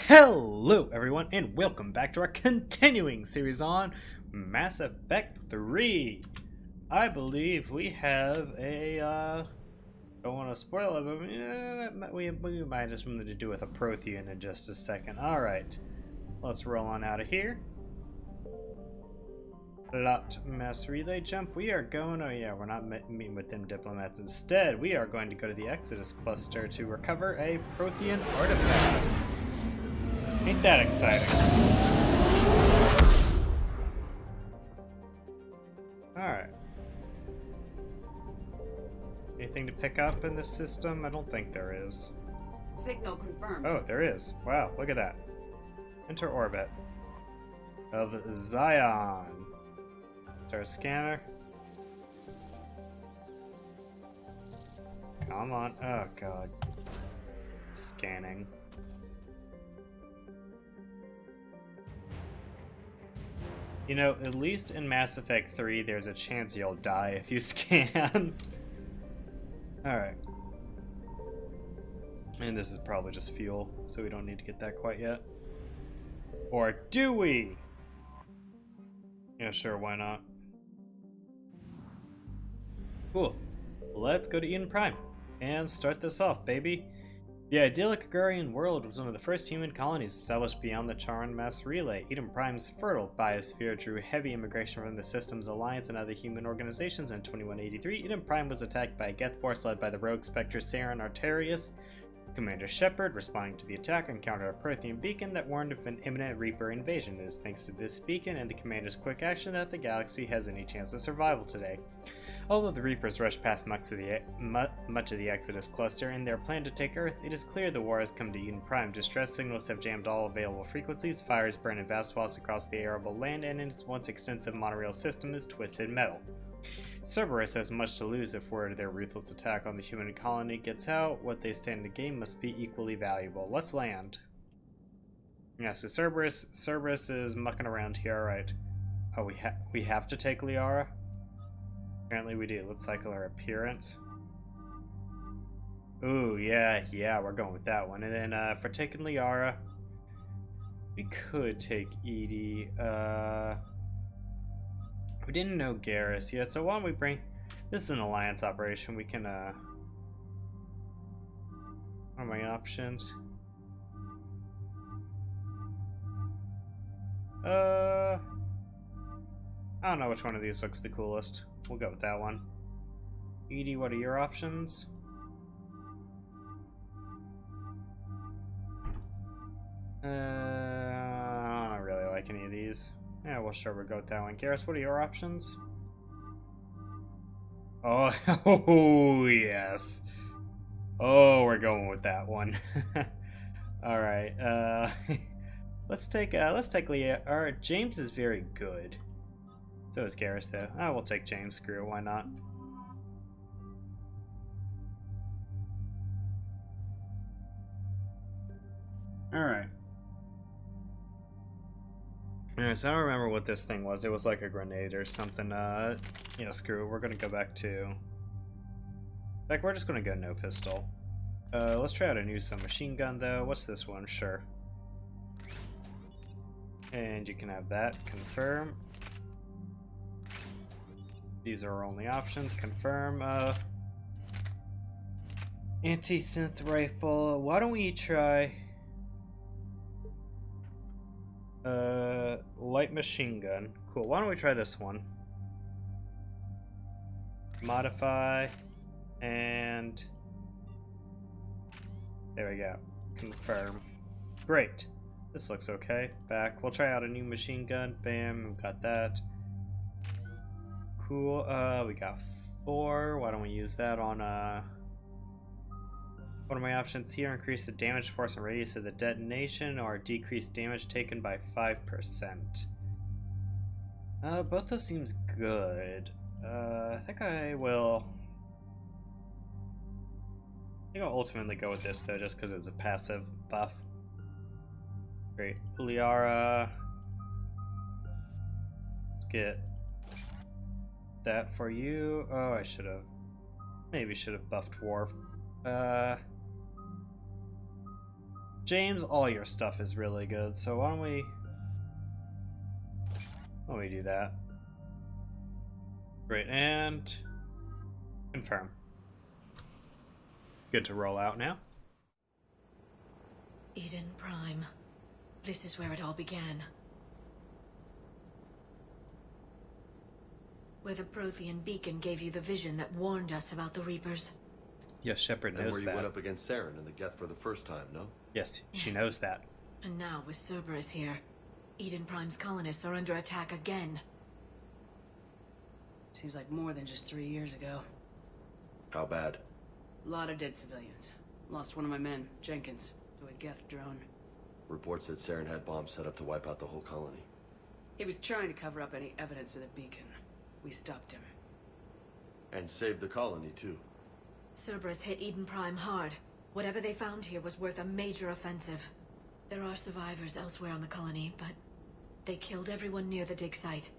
Hello everyone and welcome back to our continuing series on Mass Effect 3. I believe we have a, don't want to spoil it, but we might just want to do with a Prothean in just a second. Alright, let's roll on out of here. Lot mass relay jump. We are going, oh yeah, we're not meeting with them diplomats. Instead, we are going to go to the Exodus cluster to recover a Prothean artifact. Ain't that exciting? Alright. Anything to pick up in this system? I don't think there is. Signal confirmed. Oh, there is. Wow, look at that. Enter orbit of Zion. Start scanner. Come on. Oh, God. Scanning. You know, at least in Mass Effect 3, there's a chance you'll die if you scan. Alright. And this is probably just fuel, so we don't need to get that quite yet. Or do we? Yeah, sure, why not? Cool. Let's go to Eden Prime and start this off, baby. The idyllic agrarian world was one of the first human colonies established beyond the Charon mass relay. Eden Prime's fertile biosphere drew heavy immigration from the Systems Alliance and other human organizations. In 2183, Eden Prime was attacked by a Geth force led by the rogue Spectre Saren Arterius. Commander Shepard, responding to the attack, encountered a Prothean beacon that warned of an imminent Reaper invasion. It is thanks to this beacon and the Commander's quick action that the galaxy has any chance of survival today. Although the Reapers rushed past much of the Exodus cluster in their plan to take Earth, it is clear the war has come to Eden Prime. Distress signals have jammed all available frequencies, fires burn in vast swaths across the arable land, and in its once extensive monorail system is twisted metal. Cerberus has much to lose if word of their ruthless attack on the human colony gets out. What they stand to gain must be equally valuable. Let's land. Yeah, so Cerberus is mucking around here, alright. Oh, we have to take Liara? Apparently we do. Let's cycle our appearance. Ooh, yeah, we're going with that one. And then for taking Liara, we could take Edie. We didn't know Garrus yet, so why don't we bring... This is an alliance operation. We can, what are my options? I don't know which one of these looks the coolest. We'll go with that one. Edie, what are your options? I don't really like any of these. Yeah, well, sure, we'll go with that one. Garrus, what are your options? Oh, oh yes. Oh, we're going with that one. All right. Let's take Leah. All right, James is very good. So is Garrus, though. Oh, we'll take James. Screw it, why not? Alright. Alright, so I don't remember what this thing was. It was like a grenade or something. You know, screw it. We're gonna go back to... In fact, we're just gonna go no pistol. Let's try out a new submachine gun, though. What's this one? Sure. And you can have that. Confirm. These are our only options. Confirm. Anti-synth rifle. Why don't we try light machine gun? Cool. Why don't we try this one? Modify and there we go. Confirm. Great. This looks okay. Back. We'll try out a new machine gun. Bam. We've got that. Cool. We got 4. Why don't we use that on what are my options here? Increase the damage force and radius of the detonation, or decrease damage taken by 5%. Both those seems good. I think I'll ultimately go with this though, just because it's a passive buff. Great. Liara. Let's get that for you. Oh, I should have. Maybe should have buffed Worf. James, all your stuff is really good, so why don't we do that? Great, and confirm. Good to roll out now. Eden Prime. This is where it all began. Where the Prothean beacon gave you the vision that warned us about the Reapers. Yes, Shepard knows and where you that. went up against Saren in the Geth for the first time, no? Yes, she Yes. knows that. And now, with Cerberus here, Eden Prime's colonists are under attack again. Seems like more than just 3 years ago. How bad? A lot of dead civilians. Lost one of my men, Jenkins, to a Geth drone. Reports said Saren had bombs set up to wipe out the whole colony. He was trying to cover up any evidence of the beacon. We stopped him. And saved the colony, too. Cerberus hit Eden Prime hard. Whatever they found here was worth a major offensive. There are survivors elsewhere on the colony, but they killed everyone near the dig site.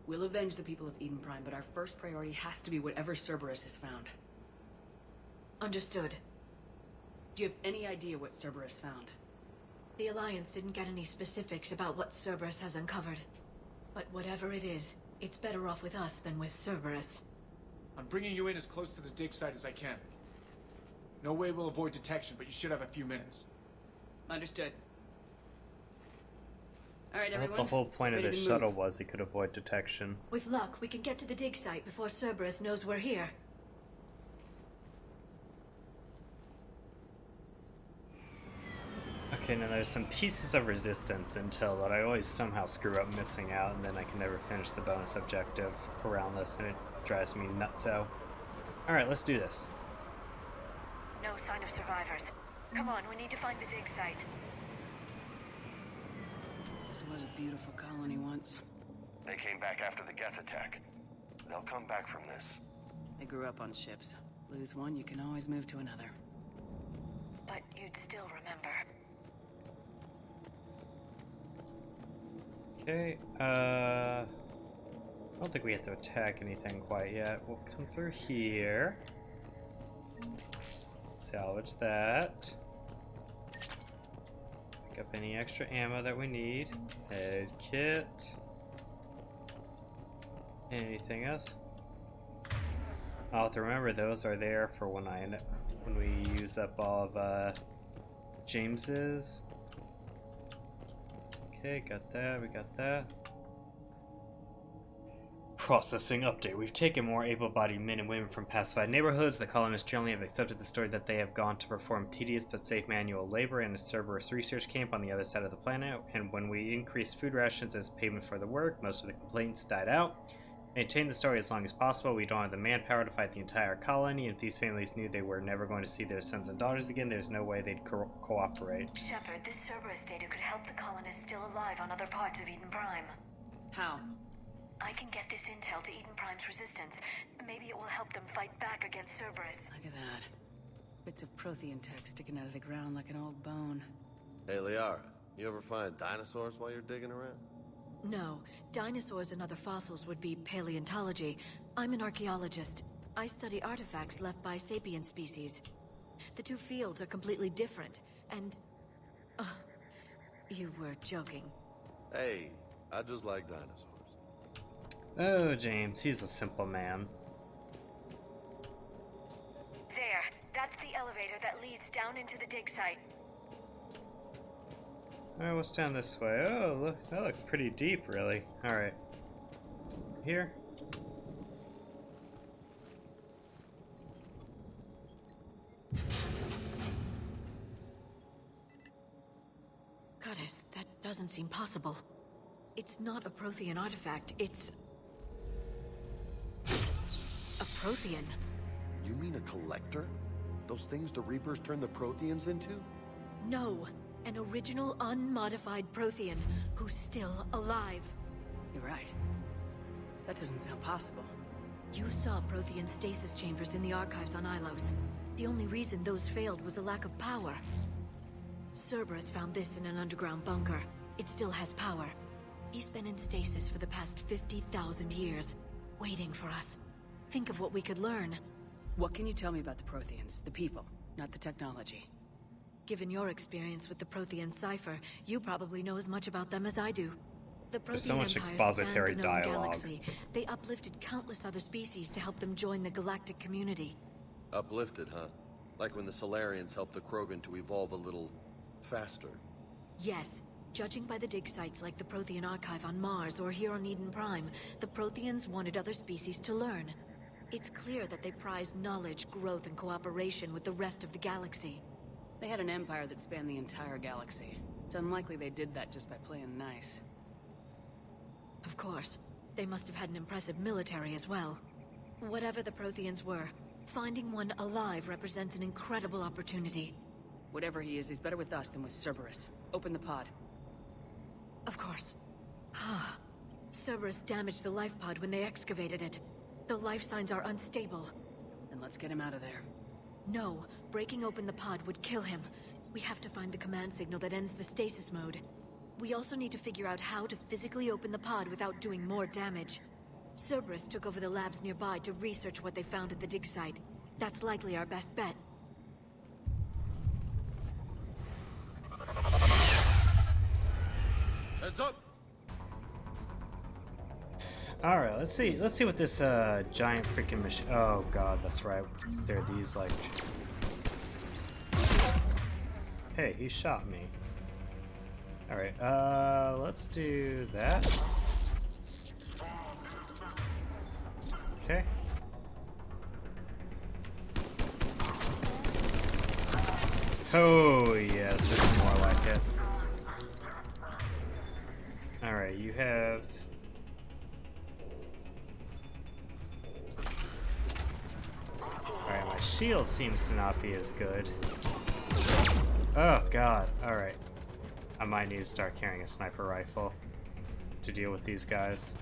We'll avenge the people of Eden Prime, but our first priority has to be whatever Cerberus has found. Understood. Do you have any idea what Cerberus found? The Alliance didn't get any specifics about what Cerberus has uncovered. But whatever it is, it's better off with us than with Cerberus. I'm bringing you in as close to the dig site as I can. No way we'll avoid detection, but you should have a few minutes. Understood. All right, I thought everyone. the whole point of ready the to shuttle move. was it could avoid detection. With luck, we can get to the dig site before Cerberus knows we're here. Okay, now there's some pieces of resistance intel that I always somehow screw up missing out, and then I can never finish the bonus objective around this, and it drives me nutso. Alright, let's do this. No sign of survivors. Come on, we need to find the dig site. This was a beautiful colony once. They came back after the Geth attack. They'll come back from this. I grew up on ships. Lose one, you can always move to another. But you'd still remember. Okay, I don't think we have to attack anything quite yet. We'll come through here. Salvage that. Pick up any extra ammo that we need. Head kit. Anything else? I'll have to remember those are there for when we use up all of James's. Okay, got that, we got that. Processing update. We've taken more able-bodied men and women from pacified neighborhoods. The colonists generally have accepted the story that they have gone to perform tedious but safe manual labor in a Cerberus research camp on the other side of the planet, and when we increased food rations as payment for the work, most of the complaints died out. Maintain the story as long as possible. We don't have the manpower to fight the entire colony, and if these families knew they were never going to see their sons and daughters again, there's no way they'd cooperate. Shepard, this Cerberus data could help the colonists still alive on other parts of Eden Prime. How? I can get this intel to Eden Prime's resistance. Maybe it will help them fight back against Cerberus. Look at that. Bits of Prothean tech sticking out of the ground like an old bone. Hey, Liara, you ever find dinosaurs while you're digging around? No, dinosaurs and other fossils would be paleontology. I'm an archaeologist. I study artifacts left by sapient species. The two fields are completely different, and... you were joking. Hey, I just like dinosaurs. Oh, James, he's a simple man. There, that's the elevator that leads down into the dig site. Alright, what's down this way? Oh, look, that looks pretty deep, really. Alright. Here? Goddess, that doesn't seem possible. It's not a Prothean artifact, it's... a Prothean. You mean a collector? Those things the Reapers turned the Protheans into? No, an original unmodified Prothean who's still alive. You're right. That doesn't sound possible. You saw Prothean stasis chambers in the archives on Ilos. The only reason those failed was a lack of power. Cerberus found this in an underground bunker. It still has power. He's been in stasis for the past 50,000 years, waiting for us. Think of what we could learn. What can you tell me about the Protheans, the people, not the technology? Given your experience with the Prothean cipher, you probably know as much about them as I do. The Prothean There's so much Empire expository spanned the known dialogue. galaxy. They uplifted countless other species to help them join the galactic community. Uplifted, huh? Like when the Solarians helped the Krogan to evolve a little faster. Yes. Judging by the dig sites like the Prothean Archive on Mars or here on Eden Prime, the Protheans wanted other species to learn. It's clear that they prized knowledge, growth, and cooperation with the rest of the galaxy. They had an empire that spanned the entire galaxy. It's unlikely they did that just by playing nice. Of course. They must have had an impressive military as well. Whatever the Protheans were, finding one alive represents an incredible opportunity. Whatever he is, he's better with us than with Cerberus. Open the pod. Of course. Cerberus damaged the life pod when they excavated it. The life signs are unstable. Then let's get him out of there. No, breaking open the pod would kill him. We have to find the command signal that ends the stasis mode. We also need to figure out how to physically open the pod without doing more damage. Cerberus took over the labs nearby to research what they found at the dig site. That's likely our best bet. Heads up! Alright, let's see what this giant freaking machine. Oh god, that's right. There are these like. Hey, he shot me. Alright, let's do that. Okay. Oh yes, this is more like it. Alright, you have. Alright, my shield seems to not be as good. Oh god, alright. I might need to start carrying a sniper rifle to deal with these guys.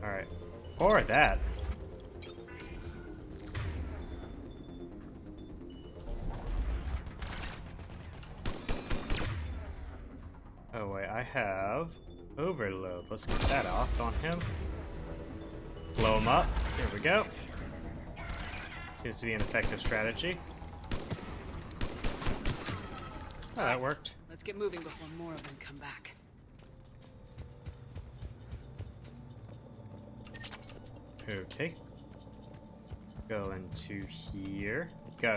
Alright. Or that. Oh wait, I have overload. Let's get that off on him. Blow him up. There we go. Seems to be an effective strategy. Oh, that worked. Let's get moving before more of them come back. Okay. Go into here.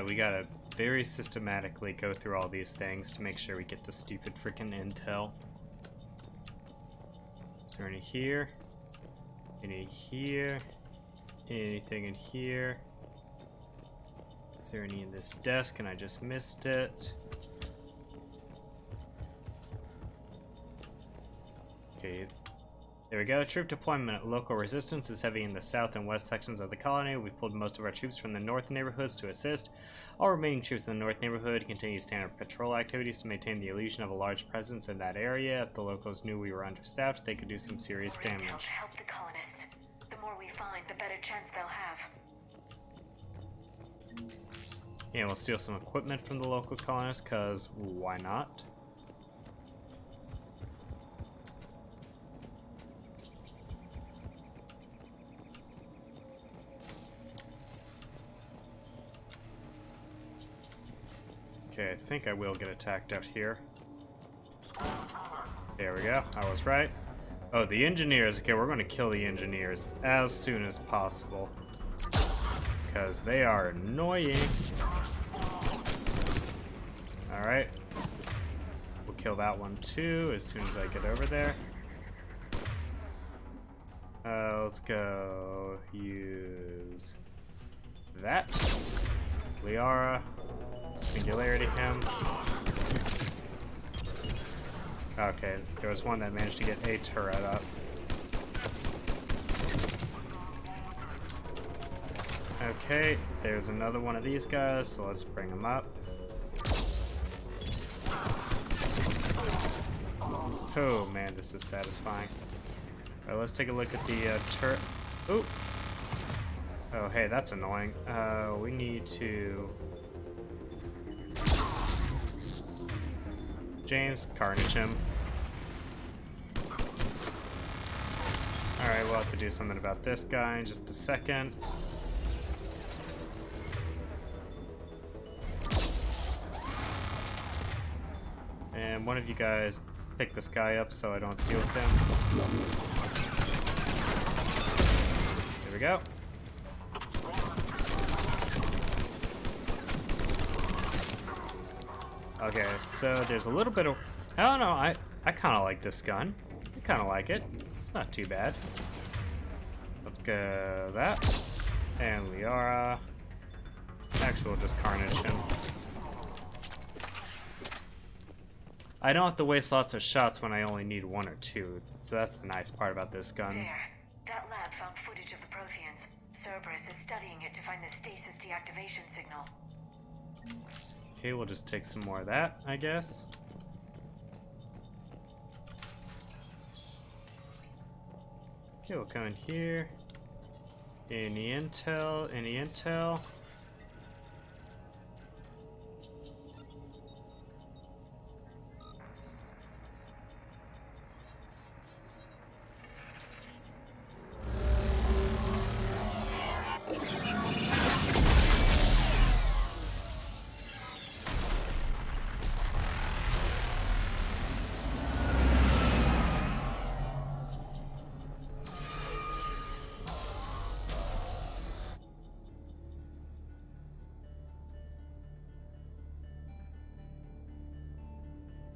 We gotta very systematically go through all these things to make sure we get the stupid freaking intel. Is there any here? Any here? Anything in here? Is there any in this desk and I just missed it? Okay. There we go. Troop deployment. Local resistance is heavy in the south and west sections of the colony. We've pulled most of our troops from the north neighborhoods to assist. All remaining troops in the north neighborhood continue standard patrol activities to maintain the illusion of a large presence in that area. If the locals knew we were understaffed, they could do some serious damage. To help the colonists. The more we find, the better chance they'll have. Yeah, we'll steal some equipment from the local colonists, because why not? Okay, I think I will get attacked out here. There we go, I was right. Oh, the engineers. Okay, we're going to kill the engineers as soon as possible. Because they are annoying. Alright. We'll kill that one too as soon as I get over there. Let's go use that. Liara. Singularity him. Okay, there was one that managed to get a turret up. Okay, there's another one of these guys, so let's bring him up. Oh man, this is satisfying. Alright, let's take a look at the turret. Ooh! Oh hey, that's annoying. We need to... James, carnage him. Alright, we'll have to do something about this guy in just a second. And one of you guys pick this guy up so I don't have to deal with him. There we go. Okay, so there's a little bit of... I don't know, I kind of like this gun. I kind of like it. It's not too bad. Let's go that. And Liara. Actually, we'll just carnage him. I don't have to waste lots of shots when I only need 1 or 2. So that's the nice part about this gun. There. That lab found footage of the Protheans. Cerberus is studying it to find the stasis deactivation signal. Okay, we'll just take some more of that, I guess. Okay, we'll come in here. Any intel? Any intel?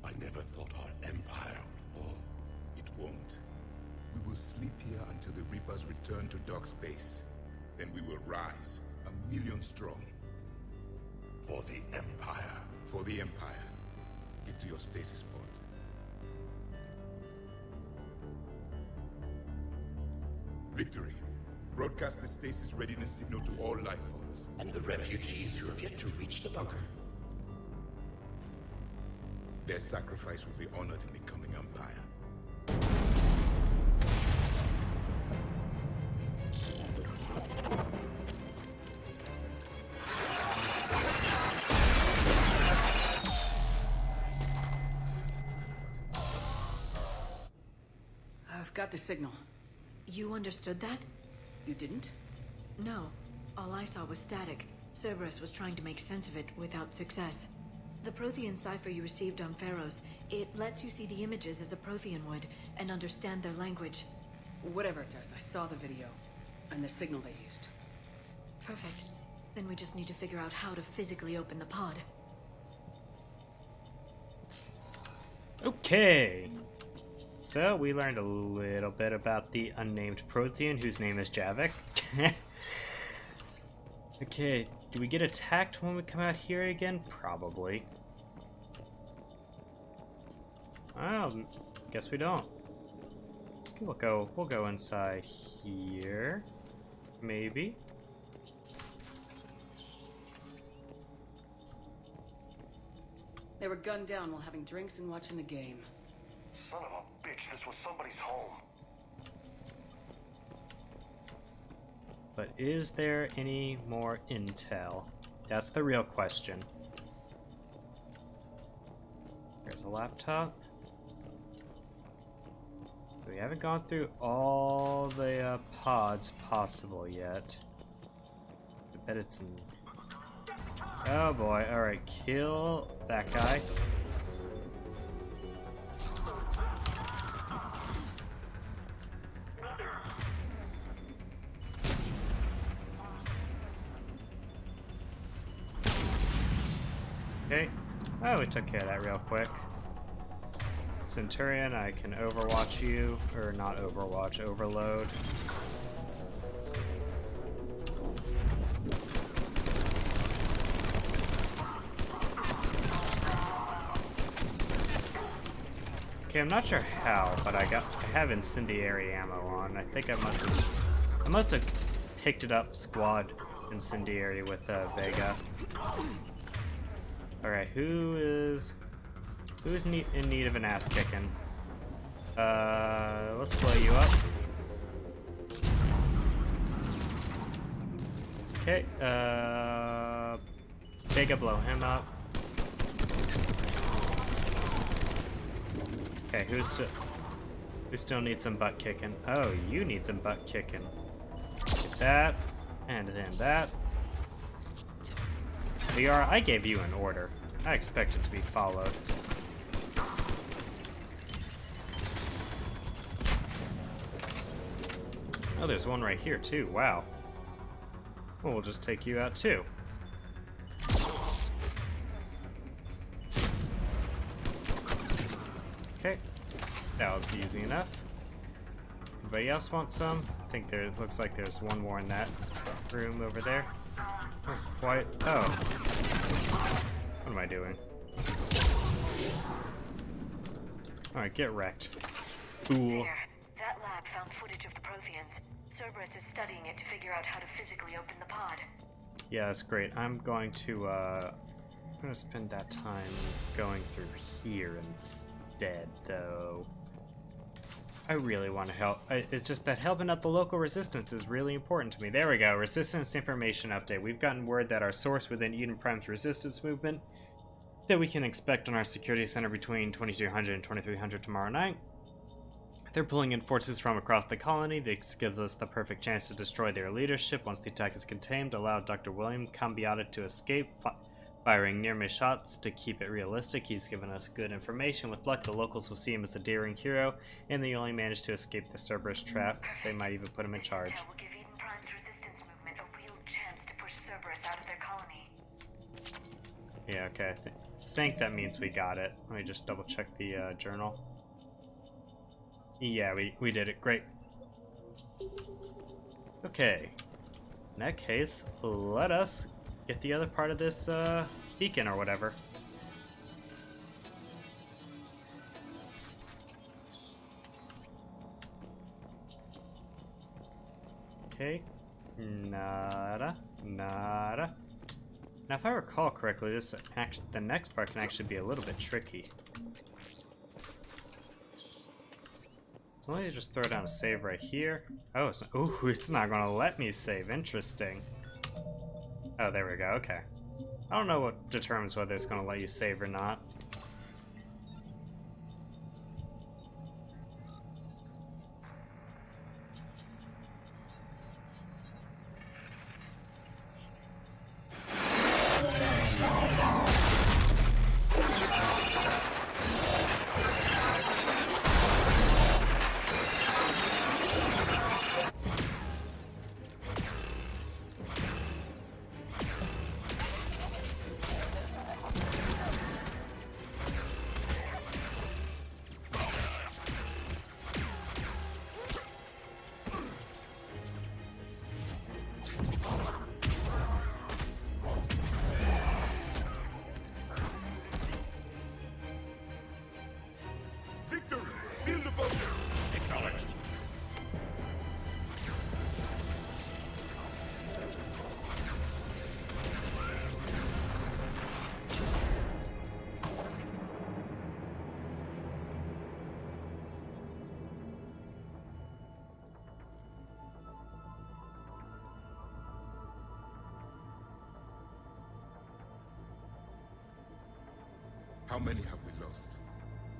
I never thought our empire would fall. It won't. We will sleep here until the Reapers return to dark space. Then we will rise, 1,000,000 strong. For the Empire. For the Empire. Get to your stasis pod. Victory. Broadcast the stasis readiness signal to all life pods. And the refugees who have yet to reach the bunker. Their sacrifice will be honored in the coming Empire. I've got the signal. You understood that? You didn't? No. All I saw was static. Cerberus was trying to make sense of it without success. The Prothean cipher you received on Pharaohs, it lets you see the images as a Prothean would, and understand their language. Whatever it does, I saw the video. And the signal they used. Perfect. Then we just need to figure out how to physically open the pod. Okay. So, we learned a little bit about the unnamed Prothean, whose name is Javik. Okay, do we get attacked when we come out here again? Probably. Oh, guess we don't. Okay, we'll go inside here. Maybe. They were gunned down while having drinks and watching the game. Son of a bitch, this was somebody's home. But is there any more intel? That's the real question. There's a laptop. We haven't gone through all the pods possible yet. I bet it's in... Oh boy, alright, kill that guy. Okay. Oh, we took care of that real quick. Centurion, I can overwatch you. Or not overwatch, overload. Okay, I'm not sure how, but I have incendiary ammo on. I think I must have picked it up squad incendiary with Vega. Alright, who's in need of an ass kicking? Let's blow you up. Okay, Vega, blow him up. Okay, who still needs some butt kicking? Oh, you need some butt kicking. Get that, and then that. VR, I gave you an order. I expect it to be followed. Oh, there's one right here too. Wow. Well, we'll just take you out too. Okay, that was easy enough. Anybody else want some? I think there looks like there's one more in that room over there. Oh, quiet. Oh. What am I doing? Alright, get wrecked. Fool. There. That lab found footage of the Protheans. Cerberus is studying it to figure out how to physically open the pod. Yeah, that's great. I'm going to spend that time going through here instead, though. I really want to help. It's just that helping out the local resistance is really important to me. There we go. Resistance information update. We've gotten word that our source within Eden Prime's resistance movement that we can expect on our security center between 2200 and 2300 tomorrow night. They're pulling in forces from across the colony. This gives us the perfect chance to destroy their leadership. Once the attack is contained, allow Dr. William Cambiata to escape, firing near-miss shots to keep it realistic. He's given us good information. With luck, the locals will see him as a daring hero, and they only managed to escape the Cerberus trap. They might even put him in charge. Intel will give Eden Prime's resistance movement a real chance to push Cerberus out of their colony. Yeah, okay. I think that means we got it. Let me just double check the journal. Yeah, we did it. Great. Okay. In that case, let us get the other part of this beacon or whatever. Okay. Nada. Nada. Now, if I recall correctly, the next part can actually be a little bit tricky. So let me just throw down a save right here. Oh, it's not gonna let me save. Interesting. Oh, there we go. Okay. I don't know what determines whether it's gonna let you save or not. Victory! Seal the bunker! Acknowledged. How many have we lost?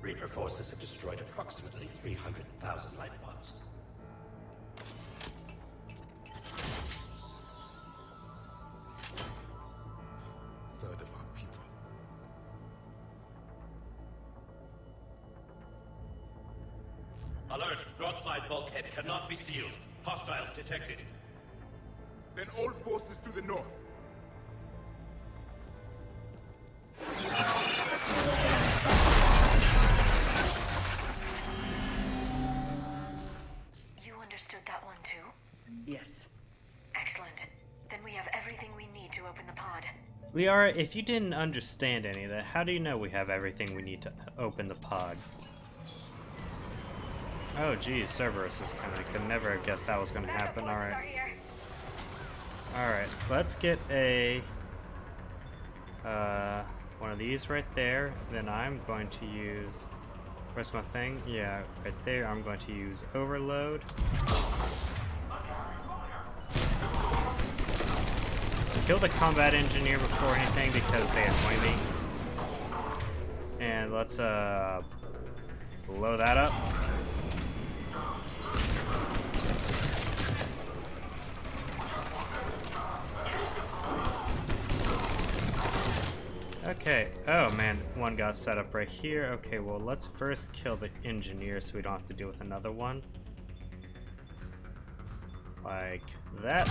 Reaper forces have destroyed approximately 300,000 life pods. Third of our people. Alert! Broadside bulkhead cannot be sealed. Hostiles detected. Then all forces to the north. You understood that one too? Yes. Excellent. Then we have everything we need to open the pod. Liara, if you didn't understand any of that, how do you know we have everything we need to open the pod? Oh geez, Cerberus is coming. I could never have guessed that was going to happen. Alright. Alright, let's get a... one of these right there. Then I'm going to use... Where's my thing? Yeah, right there. I'm going to use Overload. Kill the combat engineer before anything because they annoy me. And let's blow that up. Okay, oh man, one got set up right here. Okay, well let's first kill the engineer so we don't have to deal with another one. Like that.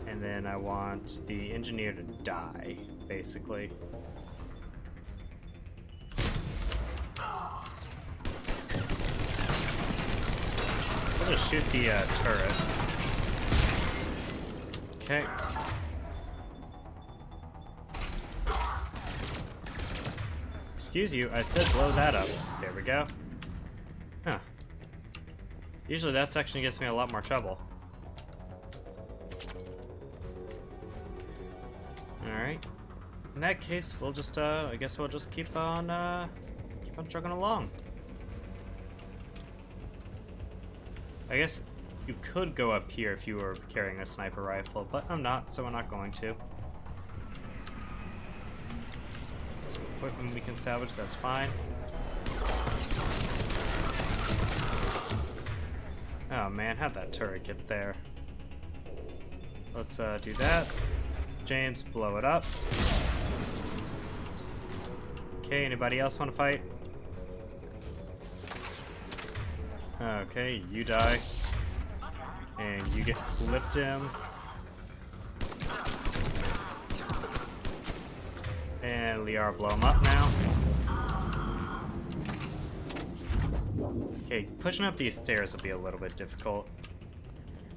And then I want the engineer to die, basically. I'll just shoot the turret. Okay. Excuse you, I said blow that up. There we go. Huh. Usually that section gets me a lot more trouble. Alright. In that case, we'll just, I guess we'll just keep on trucking along. I guess you could go up here if you were carrying a sniper rifle, but I'm not, so we're not going to. Some equipment we can salvage, that's fine. Oh man, how'd that turret get there? Let's do that. James, blow it up. Okay, anybody else want to fight? Okay, you die. And you get lift him. And Liara, blow him up now. Okay, pushing up these stairs will be a little bit difficult.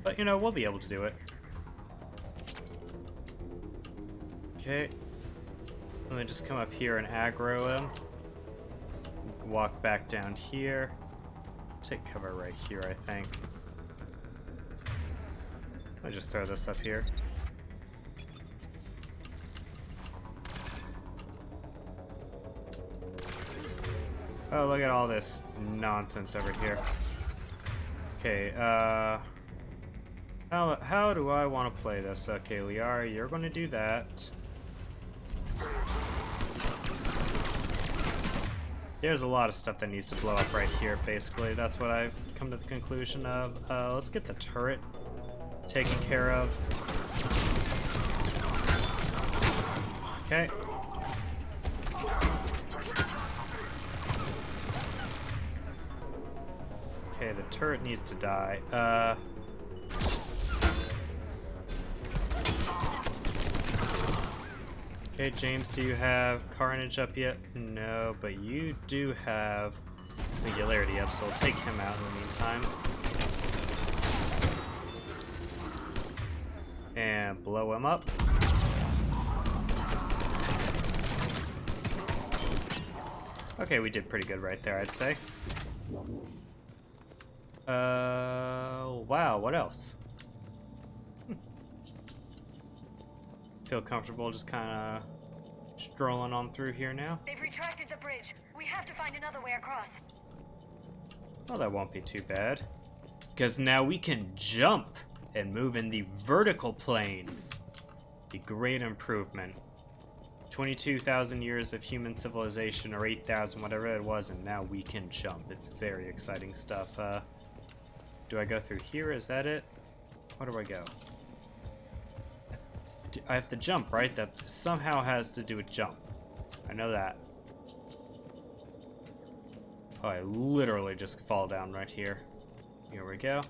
But, you know, we'll be able to do it. Okay. Let me just come up here and aggro him. Walk back down here. Take cover right here, I think. I'll just throw this up here. Oh, look at all this nonsense over here. Okay, how do I want to play this? Okay, Liara, you're going to do that. There's a lot of stuff that needs to blow up right here, basically. That's what I've come to the conclusion of. Let's get the turret taken care of. Okay. Okay, the turret needs to die. Okay, James, do you have Carnage up yet? No, but you do have Singularity up, so we'll take him out in the meantime. And blow him up. Okay, we did pretty good right there, I'd say. Wow, what else? Feel comfortable just kind of strolling on through here now. They've retracted the bridge. We have to find another way across. Well, that won't be too bad. Because now we can jump and move in the vertical plane. A great improvement. 22,000 years of human civilization, or 8,000, whatever it was, and now we can jump. It's very exciting stuff. Do I go through here? Is that it? Where do I go? I have to jump, right? That somehow has to do with jump. I know that. Oh, I literally just fall down right here. Here we go.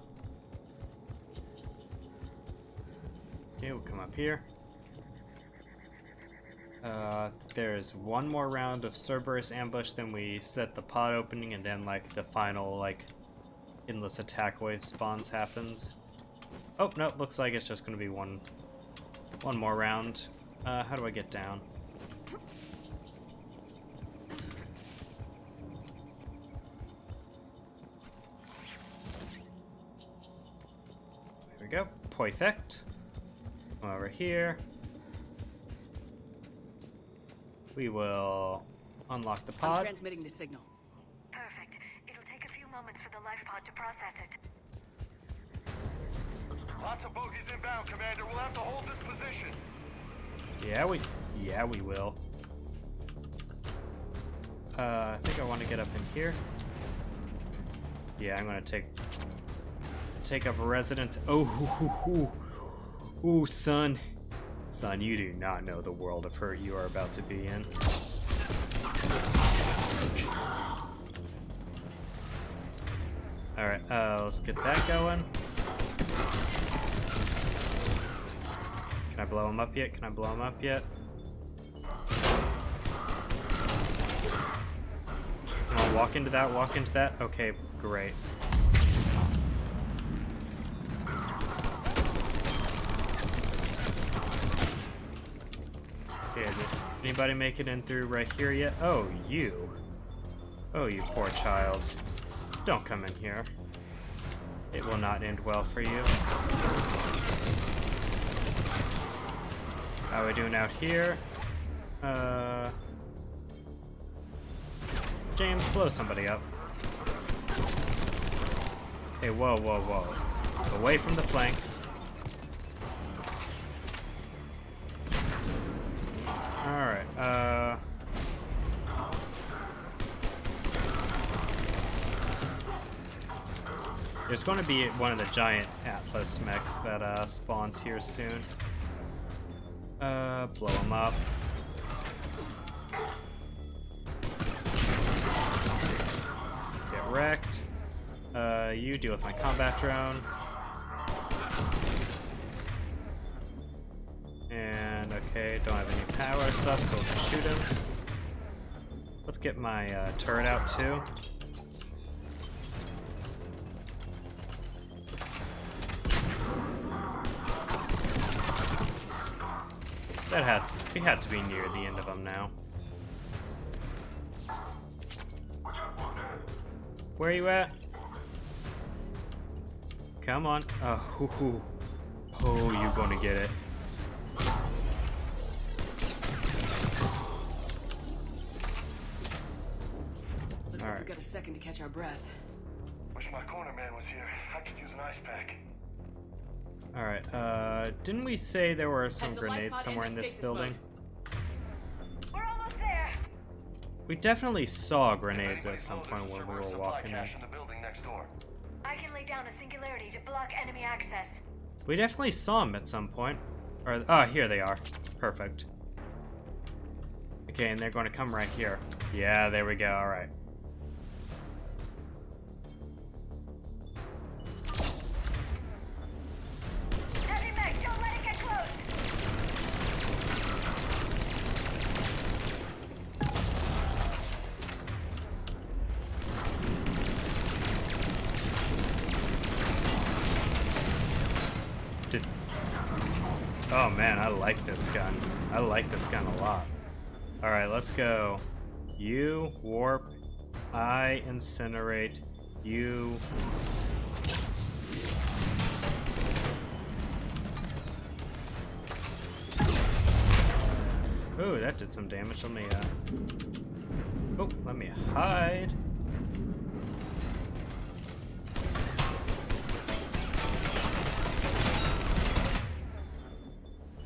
Okay, we'll come up here. There's one more round of Cerberus ambush, then we set the pod opening, and then like the final like endless attack wave spawns happens. Oh no, looks like it's just gonna be one more round. How do I get down? There we go. Perfect. Over here. We will unlock the I'm pod. transmitting the signal. Perfect. It'll take a few moments for the life pod to process it. Lots of bogies inbound, Commander. We'll have to hold this position. Yeah, we will. I think I want to get up in here. Yeah, I'm gonna take up residence. Ooh, son. Son, you do not know the world of hurt you are about to be in. Alright, let's get that going. Can I blow him up yet? Can I blow him up yet? Come on, walk into that, walk into that. Okay, great. Okay, did anybody make it in through right here yet? Oh, you. Oh, you poor child. Don't come in here. It will not end well for you. How are we doing out here? James, blow somebody up. Hey, whoa, whoa, whoa. Away from the flanks. Alright, there's going to be one of the giant Atlas mechs that spawns here soon. Blow him up. Get wrecked. You deal with my combat drone. And okay, don't have any power stuff, so we'll just shoot him. Let's get my turret out too. That has to, we had to be near the end of them now. Where are you at? Come on. Oh, hoo, hoo. Oh, you're gonna get it. Looks like we've got a second to catch our breath. Wish my corner man was here. I could use an ice pack. Alright, didn't we say there were some Has the life grenades pod somewhere in ended this stasis building? We're almost there. We definitely saw grenades If anybody at some knows, point there's a when we Cerberus were supply walking in. cache in the building next door. I can lay down a singularity to block enemy access. We definitely saw them at some point. Or, oh, here they are. Perfect. Okay, and they're going to come right here. Yeah, there we go, alright. Heavy mech, don't let it get close. Oh man, I like this gun. I like this gun a lot. Alright, let's go. You warp. I incinerate. You. Ooh, that did some damage. Let me, oh, let me hide.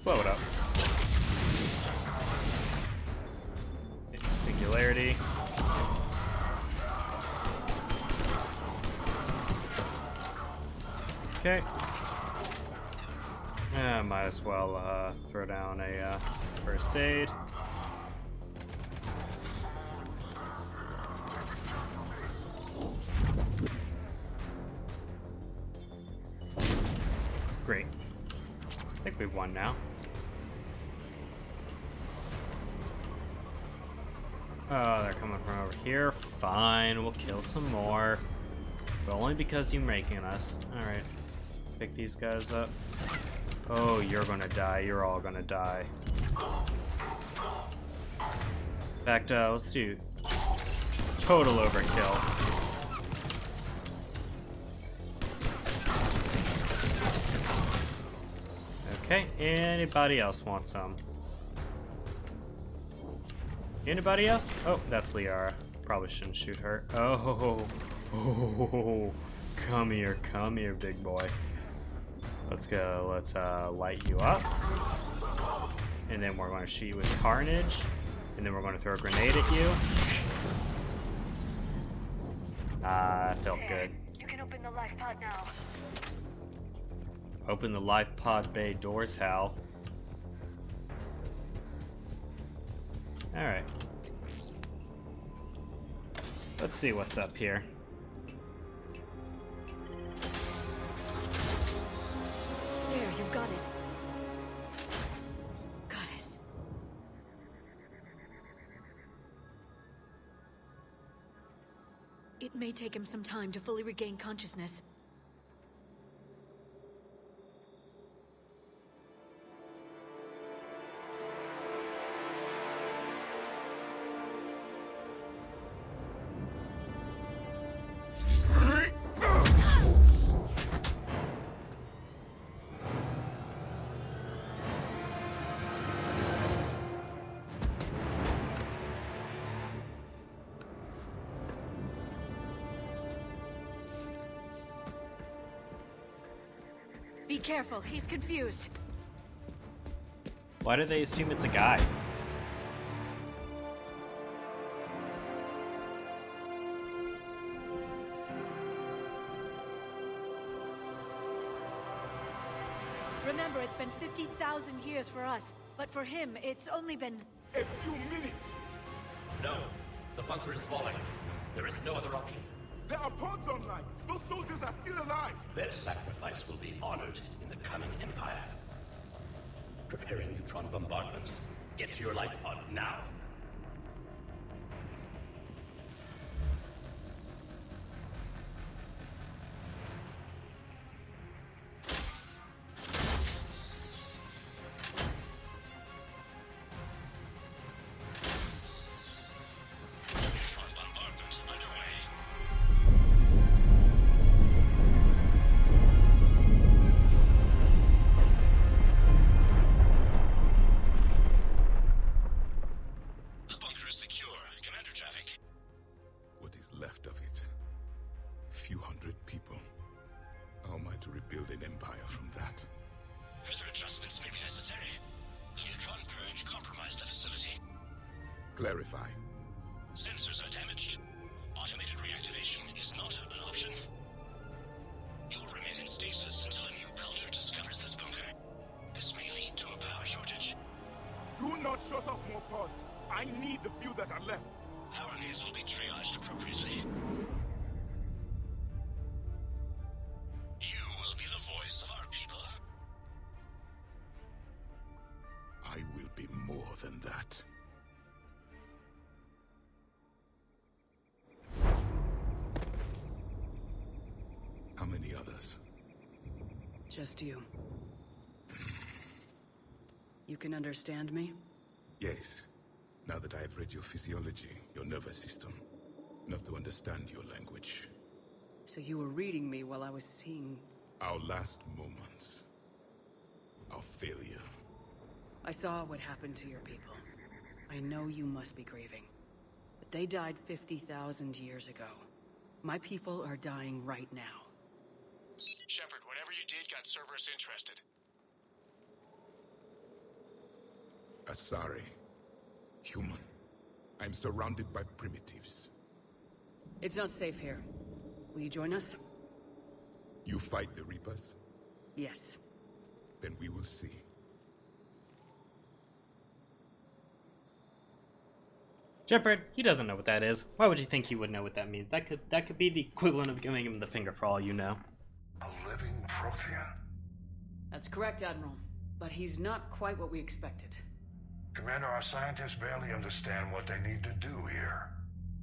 Blow it up. Singularity. Okay. Might as well throw down a first aid. Great. I think we've won now. Oh, they're coming from over here. Fine, we'll kill some more. But only because you're making us. Alright. Pick these guys up. Oh, you're gonna die. You're all gonna die. In fact, let's do total overkill. Okay, anybody else want some? Anybody else? Oh, that's Liara. Probably shouldn't shoot her. Oh, come here, big boy. Let's go, let's light you up. And then we're going to shoot you with Carnage. And then we're going to throw a grenade at you. Ah, that felt good. You can open the life pod now. Open the life pod bay doors, Hal. Alright. Let's see what's up here. you got it. Goddess. It may take him some time to fully regain consciousness. Be careful, he's confused. Why do they assume it's a guy? Remember, it's been 50,000 years for us, but for him, it's only been... A few minutes! No. The bunker is falling. There is no other option. There are pods online! Those soldiers are still alive! Their sacrifice will be honored in the coming Empire. Preparing neutron bombardment. Get to your life pod now. Neutron bombardment underway. The bunker is secure. Commander traffic. What is left of it? Few hundred people. How am I to rebuild an empire from that? Further adjustments may be necessary. The neutron purge compromised the facility. Clarify. Sensors are damaged. Automated reactivation is not an option. You will remain in stasis until a new culture discovers this bunker. This may lead to a power shortage. Do not shut off more pods! I need the few that are left! Power needs will be triaged appropriately. You will be the voice of our people. I will be more than that. How many others? Just you. You can understand me? Yes. Now that I have read your physiology, your nervous system, enough to understand your language. So you were reading me while I was seeing... Our last moments. Our failure. I saw what happened to your people. I know you must be grieving. But they died 50,000 years ago. My people are dying right now. Shepard, whatever you did got Cerberus interested. Asari. Human. I'm surrounded by primitives. It's not safe here. Will you join us? You fight the Reapers? Yes. Then we will see. Shepard, he doesn't know what that is. Why would you think he would know what that means? That could be the equivalent of giving him the finger for all you know. A living Prothean? That's correct, Admiral. But he's not quite what we expected. Commander, our scientists barely understand what they need to do here.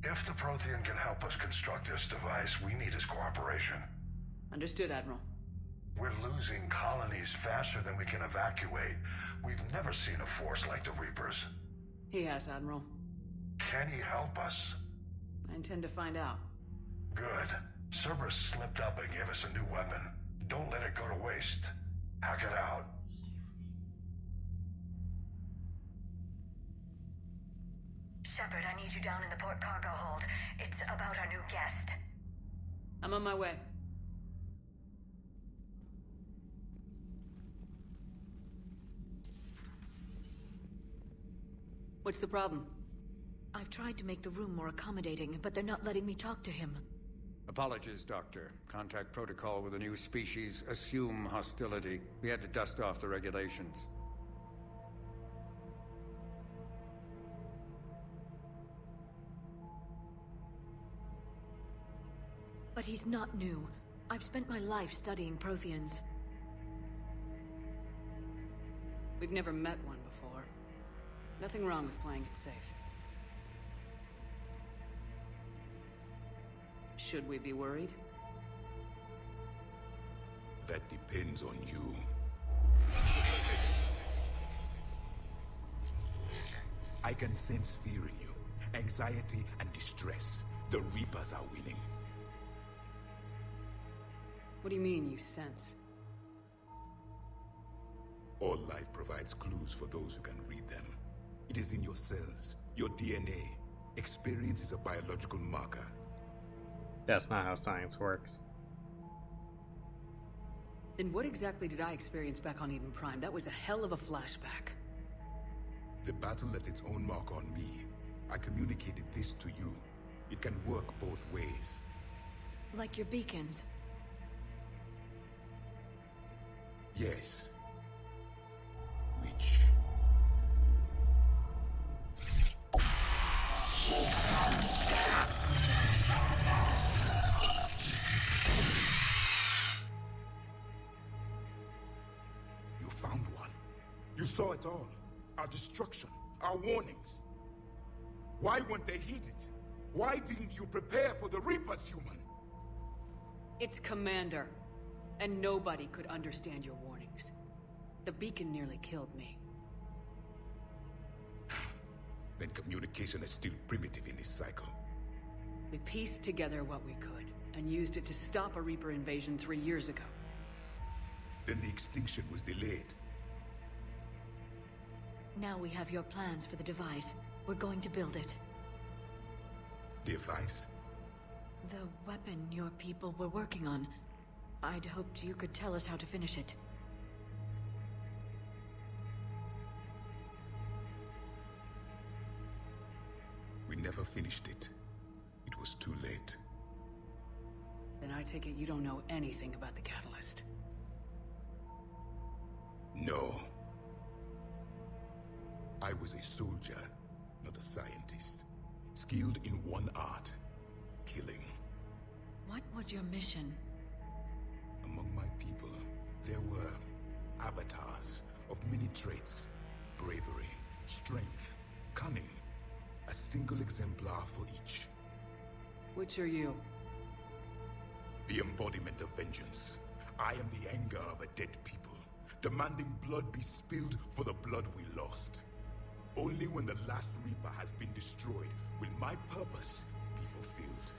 If the Prothean can help us construct this device, we need his cooperation. Understood, Admiral. We're losing colonies faster than we can evacuate. We've never seen a force like the Reapers. He has, Admiral. Can he help us? I intend to find out. Good. Cerberus slipped up and gave us a new weapon. Don't let it go to waste. Hack it out. Shepard, I need you down in the port cargo hold. It's about our new guest. I'm on my way. What's the problem? I've tried to make the room more accommodating, but they're not letting me talk to him. Apologies, Doctor. Contact protocol with a new species. Assume hostility. We had to dust off the regulations. But he's not new. I've spent my life studying Protheans. We've never met one before. Nothing wrong with playing it safe. Should we be worried? That depends on you. I can sense fear in you, anxiety and distress. The Reapers are winning. What do you mean, you sense? All life provides clues for those who can read them. It is in your cells, your DNA. Experience is a biological marker. That's not how science works. Then what exactly did I experience back on Eden Prime? That was a hell of a flashback. The battle left its own mark on me. I communicated this to you. It can work both ways. Like your beacons. Yes. Which... You found one. You saw it all. Our destruction, our warnings. Why weren't they heeded? Why didn't you prepare for the Reapers, human? It's Commander. And nobody could understand your warnings. The beacon nearly killed me. Then communication is still primitive in this cycle. We pieced together what we could, and used it to stop a Reaper invasion 3 years ago. Then the extinction was delayed. Now we have your plans for the device. We're going to build it. Device? The weapon your people were working on. I'd hoped you could tell us how to finish it. We never finished it. It was too late. Then I take it you don't know anything about the catalyst. No. I was a soldier, not a scientist. Skilled in one art, killing. What was your mission? Among my people, there were avatars of many traits. Bravery, strength, cunning. A single exemplar for each. Which are you? The embodiment of vengeance. I am the anger of a dead people, demanding blood be spilled for the blood we lost. Only when the last Reaper has been destroyed will my purpose be fulfilled.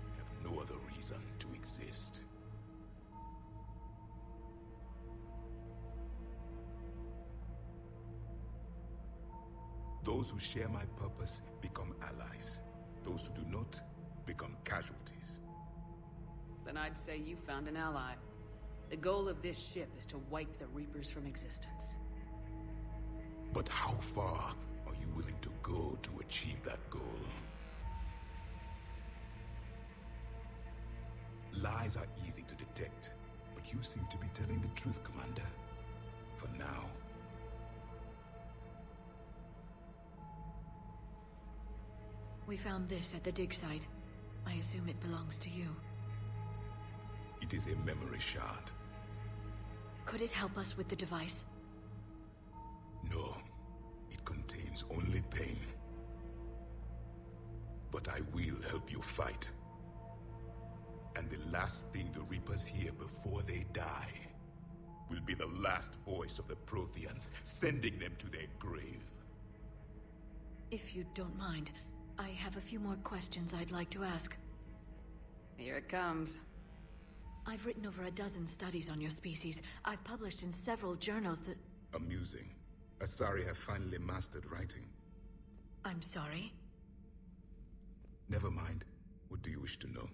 I have no other reason to exist. Those who share my purpose become allies. Those who do not become casualties. Then I'd say you found an ally. The goal of this ship is to wipe the Reapers from existence. But how far are you willing to go to achieve that goal? Lies are easy to detect, but you seem to be telling the truth, Commander. For now. We found this at the dig site. I assume it belongs to you. It is a memory shard. Could it help us with the device? No. It contains only pain. But I will help you fight. And the last thing the Reapers hear before they die will be the last voice of the Protheans, sending them to their grave. If you don't mind, I have a few more questions I'd like to ask. Here it comes. I've written over a dozen studies on your species. I've published in several journals that... Amusing. Asari have finally mastered writing. I'm sorry? Never mind. What do you wish to know?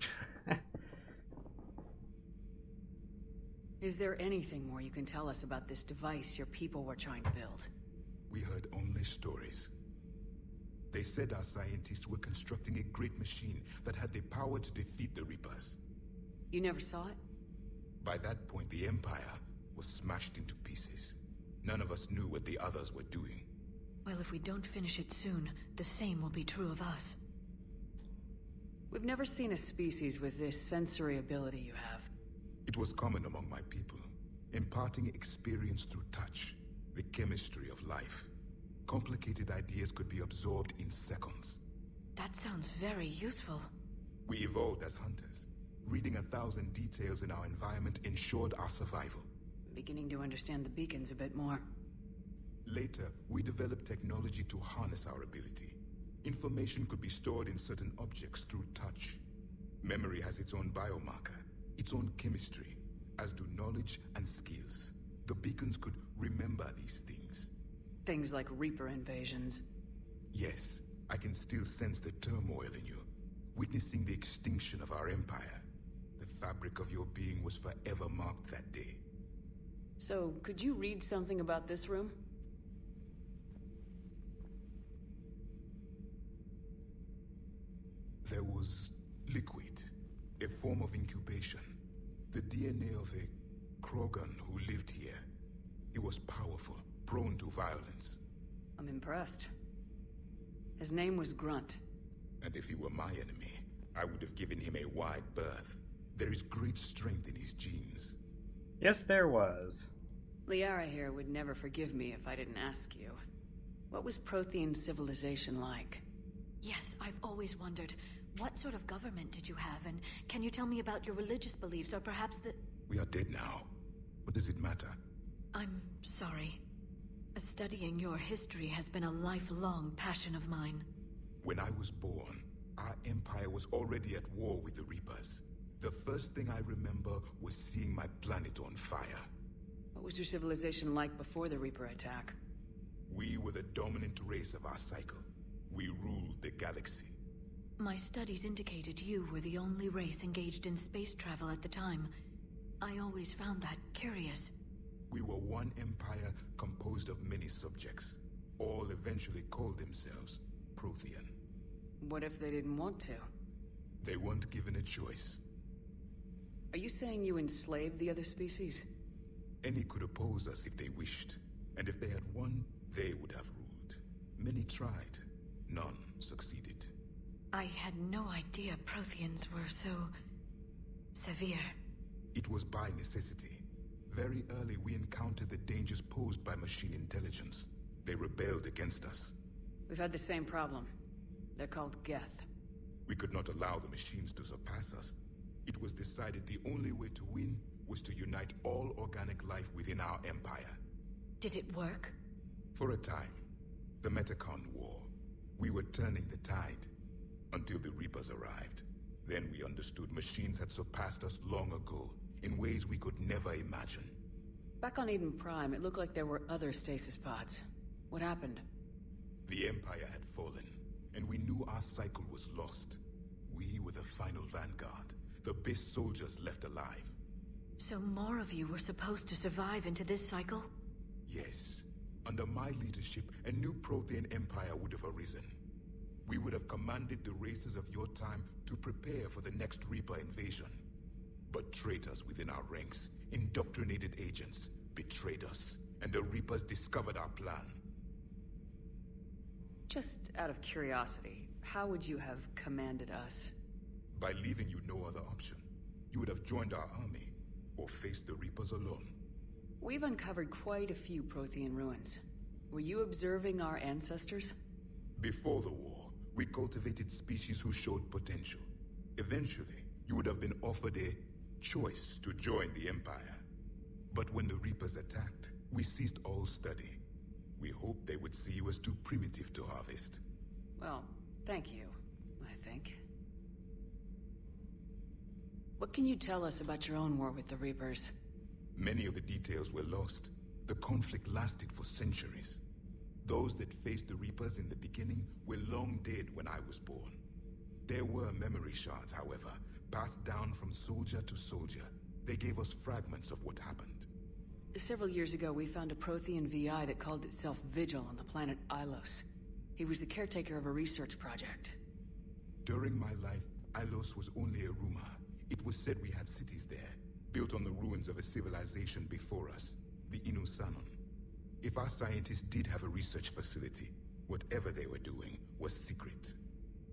Is there anything more you can tell us about this device your people were trying to build? We heard only stories. They said our scientists were constructing a great machine that had the power to defeat the Reapers. You never saw it? By that point, the Empire was smashed into pieces. None of us knew what the others were doing. Well, if we don't finish it soon, the same will be true of us. We've never seen a species with this sensory ability you have. It was common among my people, imparting experience through touch. The chemistry of life. Complicated ideas could be absorbed in seconds. That sounds very useful. We evolved as hunters. Reading 1,000 details in our environment ensured our survival. Beginning to understand the beacons a bit more. Later, we developed technology to harness our ability. Information could be stored in certain objects through touch. Memory has its own biomarker, its own chemistry, as do knowledge and skills. The beacons could remember these things. Things like Reaper invasions. Yes, I can still sense the turmoil in you, witnessing the extinction of our empire. The fabric of your being was forever marked that day. So, could you read something about this room? There was liquid, a form of incubation. The DNA of a Krogan who lived here. He was powerful, prone to violence. I'm impressed. His name was Grunt. And if he were my enemy, I would have given him a wide berth. There is great strength in his genes. Yes, there was. Liara here would never forgive me if I didn't ask you. What was Prothean civilization like? Yes, I've always wondered, what sort of government did you have, and can you tell me about your religious beliefs, or perhaps the... We are dead now. What does it matter? I'm sorry. Studying your history has been a lifelong passion of mine. When I was born, our empire was already at war with the Reapers. The first thing I remember was seeing my planet on fire. What was your civilization like before the Reaper attack? We were the dominant race of our cycle. We ruled the galaxy. My studies indicated you were the only race engaged in space travel at the time. I always found that curious. We were one empire composed of many subjects. All eventually called themselves Prothean. What if they didn't want to? They weren't given a choice. Are you saying you enslaved the other species? Any could oppose us if they wished. And if they had won, they would have ruled. Many tried. None succeeded. I had no idea Protheans were so... severe. It was by necessity. Very early we encountered the dangers posed by machine intelligence. They rebelled against us. We've had the same problem. They're called Geth. We could not allow the machines to surpass us. It was decided the only way to win was to unite all organic life within our empire. Did it work? For a time. The Metacon War. We were turning the tide. Until the Reapers arrived. Then we understood machines had surpassed us long ago, in ways we could never imagine. Back on Eden Prime, it looked like there were other stasis pods. What happened? The Empire had fallen, and we knew our cycle was lost. We were the final vanguard, the best soldiers left alive. So more of you were supposed to survive into this cycle? Yes. Under my leadership, a new Prothean empire would have arisen. We would have commanded the races of your time to prepare for the next Reaper invasion. But traitors within our ranks, indoctrinated agents, betrayed us, and the Reapers discovered our plan. Just out of curiosity, how would you have commanded us? By leaving you no other option. You would have joined our army, or faced the Reapers alone. We've uncovered quite a few Prothean ruins. Were you observing our ancestors? Before the war, we cultivated species who showed potential. Eventually, you would have been offered a choice to join the Empire. But when the Reapers attacked, we ceased all study. We hoped they would see you as too primitive to harvest. Well, thank you, I think. What can you tell us about your own war with the Reapers? Many of the details were lost. The conflict lasted for centuries. Those that faced the Reapers in the beginning were long dead when I was born. There were memory shards, however, passed down from soldier to soldier. They gave us fragments of what happened. Several years ago, we found a Prothean VI that called itself Vigil on the planet Ilos. He was the caretaker of a research project. During my life, Ilos was only a rumor. It was said we had cities there, built on the ruins of a civilization before us, the Inusanon. If our scientists did have a research facility, whatever they were doing was secret.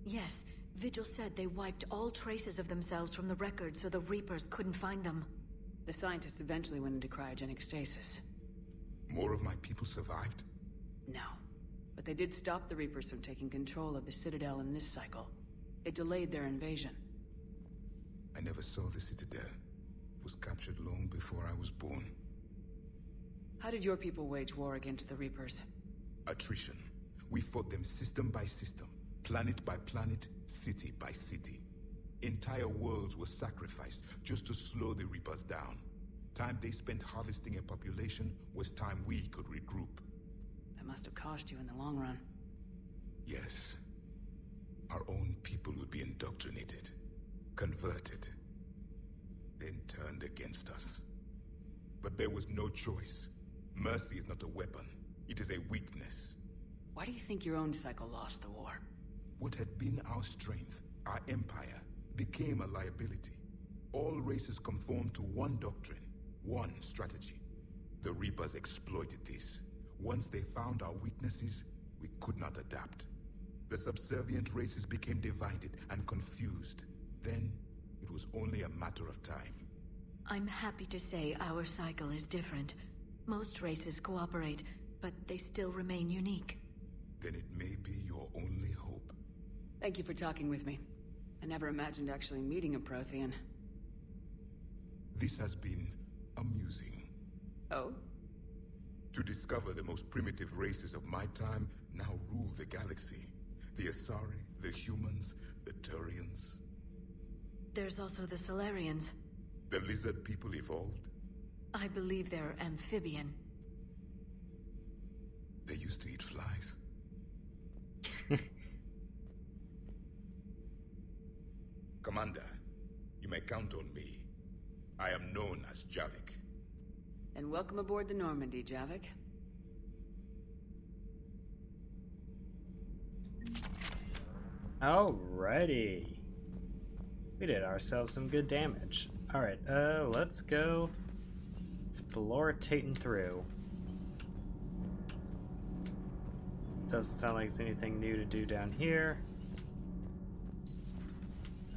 Yes, Vigil said they wiped all traces of themselves from the records so the Reapers couldn't find them. The scientists eventually went into cryogenic stasis. More of my people survived? No. But they did stop the Reapers from taking control of the Citadel in this cycle. It delayed their invasion. I never saw the Citadel. It was captured long before I was born. How did your people wage war against the Reapers? Attrition. We fought them system by system, planet by planet, city by city. Entire worlds were sacrificed just to slow the Reapers down. Time they spent harvesting a population was time we could regroup. That must have cost you in the long run. Yes. Our own people would be indoctrinated, converted, then turned against us. But there was no choice. Mercy is not a weapon. It is a weakness. Why do you think your own cycle lost the war? What had been our strength, our empire, became a liability. All races conformed to one doctrine, one strategy. The Reapers exploited this. Once they found our weaknesses, we could not adapt. The subservient races became divided and confused. Then, it was only a matter of time. I'm happy to say our cycle is different. Most races cooperate, but they still remain unique. Then it may be your only hope. Thank you for talking with me. I never imagined actually meeting a Prothean. This has been amusing. Oh? To discover the most primitive races of my time now rule the galaxy. The Asari, the humans, the Turians. There's also the Solarians. The lizard people evolved. I believe they're amphibian. They used to eat flies. Commander, you may count on me. I am known as Javik. And welcome aboard the Normandy, Javik. Alrighty. We did ourselves some good damage. Alright, let's go explore-tating through. Doesn't sound like there's anything new to do down here.